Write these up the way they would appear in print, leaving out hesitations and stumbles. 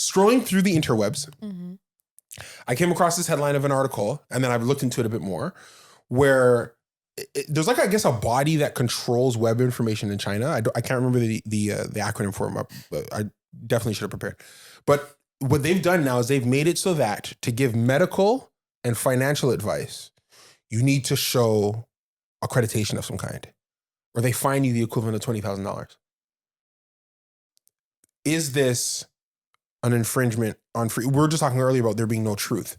scrolling through the interwebs, I came across this headline of an article, and then I've looked into it a bit more, where there's like, I guess, a body that controls web information in China. I can't remember the acronym for it, but I definitely should have prepared. But what they've done now is they've made it so that to give medical and financial advice, you need to show accreditation of some kind, or they fine you the equivalent of $20,000. Is this an infringement on free? We were just talking earlier about there being no truth.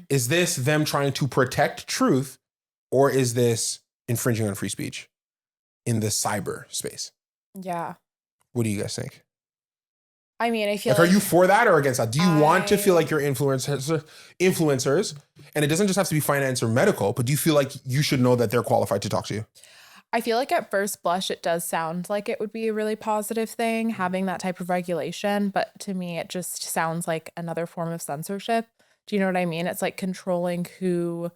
Is this them trying to protect truth, or is this infringing on free speech in the cyber space? Yeah. What do you guys think? I mean, I feel like, are you for that or against that? Do you want to feel like you're influencers, and it doesn't just have to be finance or medical, but do you feel like you should know that they're qualified to talk to you? I feel like at first blush, it does sound like it would be a really positive thing, having that type of regulation. But to me, it just sounds like another form of censorship. Do you know what I mean? It's like controlling who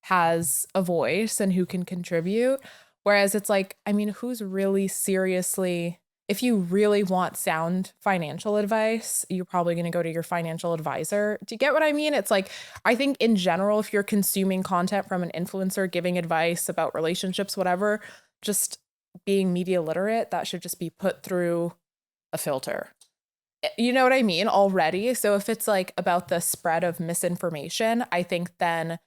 has a voice and who can contribute. Whereas it's like, I mean, who's really seriously, if you really want sound financial advice, you're probably going to go to your financial advisor. Do you get what I mean? It's like, I think in general, if you're consuming content from an influencer giving advice about relationships, whatever, just being media literate, that should just be put through a filter. You know what I mean? Already. So if it's like about the spread of misinformation, I think then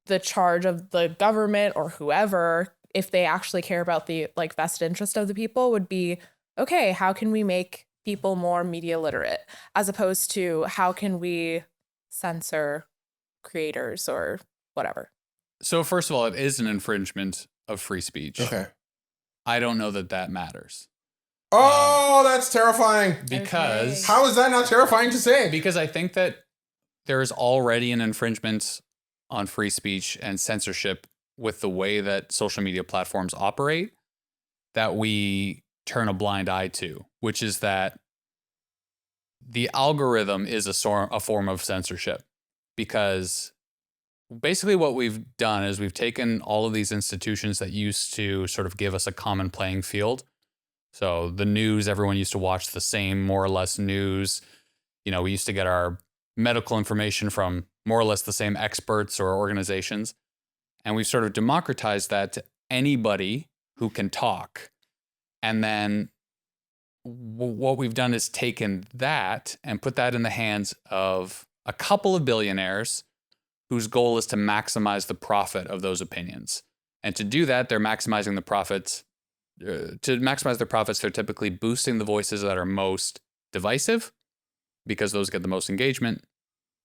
the charge of the government or whoever, if they actually care about the like vested interest of the people, would be, okay, how can we make people more media literate, as opposed to how can we censor creators or whatever? So first of all, it is an infringement of free speech. Okay. I don't know that matters. Oh, that's terrifying. Because how is that not terrifying to say? Because I think that there is already an infringement on free speech and censorship with the way that social media platforms operate that we turn a blind eye to, which is that the algorithm is a form of censorship. Because basically what we've done is we've taken all of these institutions that used to sort of give us a common playing field. So the news, everyone used to watch the same more or less news. You know, we used to get our medical information from more or less the same experts or organizations. And we've sort of democratized that to anybody who can talk. And then what we've done is taken that and put that in the hands of a couple of billionaires whose goal is to maximize the profit of those opinions. And to do that, they're maximizing the profits. To maximize their profits, they're typically boosting the voices that are most divisive because those get the most engagement,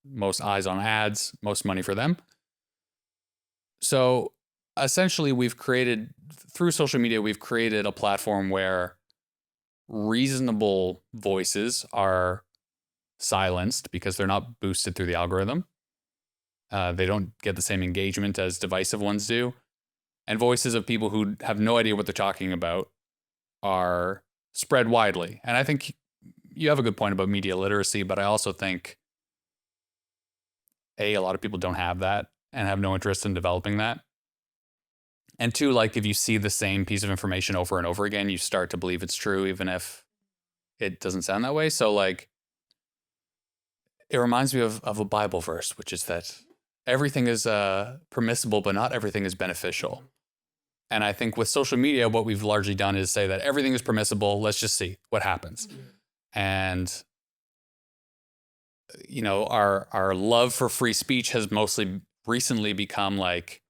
most eyes on ads, most money for them. So essentially, through social media, we've created a platform where reasonable voices are silenced because they're not boosted through the algorithm. They don't get the same engagement as divisive ones do. And voices of people who have no idea what they're talking about are spread widely. And I think you have a good point about media literacy, but I also think, A, a lot of people don't have that and have no interest in developing that. And two, like if you see the same piece of information over and over again, you start to believe it's true, even if it doesn't sound that way. So like, it reminds me of a Bible verse, which is that everything is permissible, but not everything is beneficial. And I think with social media, what we've largely done is say that everything is permissible. Let's just see what happens. And, you know, our love for free speech has mostly recently become like,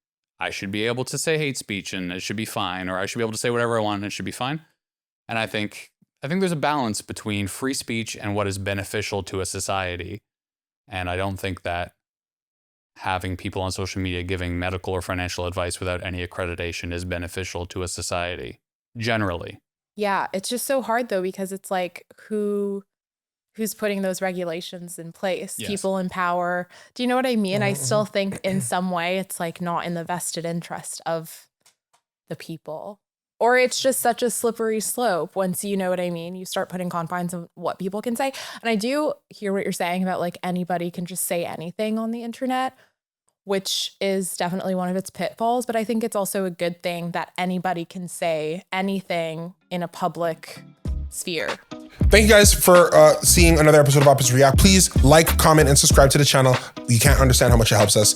I should be able to say hate speech and it should be fine, or I should be able to say whatever I want and it should be fine. And I think there's a balance between free speech and what is beneficial to a society. And I don't think that having people on social media giving medical or financial advice without any accreditation is beneficial to a society, generally. Yeah, it's just so hard though, because it's like who's putting those regulations in place? Yes. People in power. Do you know what I mean? I still think in some way it's like not in the vested interest of the people. Or it's just such a slippery slope once, you know what I mean, you start putting confines of what people can say. And I do hear what you're saying about like anybody can just say anything on the internet, which is definitely one of its pitfalls. But I think it's also a good thing that anybody can say anything in a public sphere. Thank you guys for seeing another episode of Opposites React. Please like, comment, and subscribe to the channel. You can't understand how much it helps us.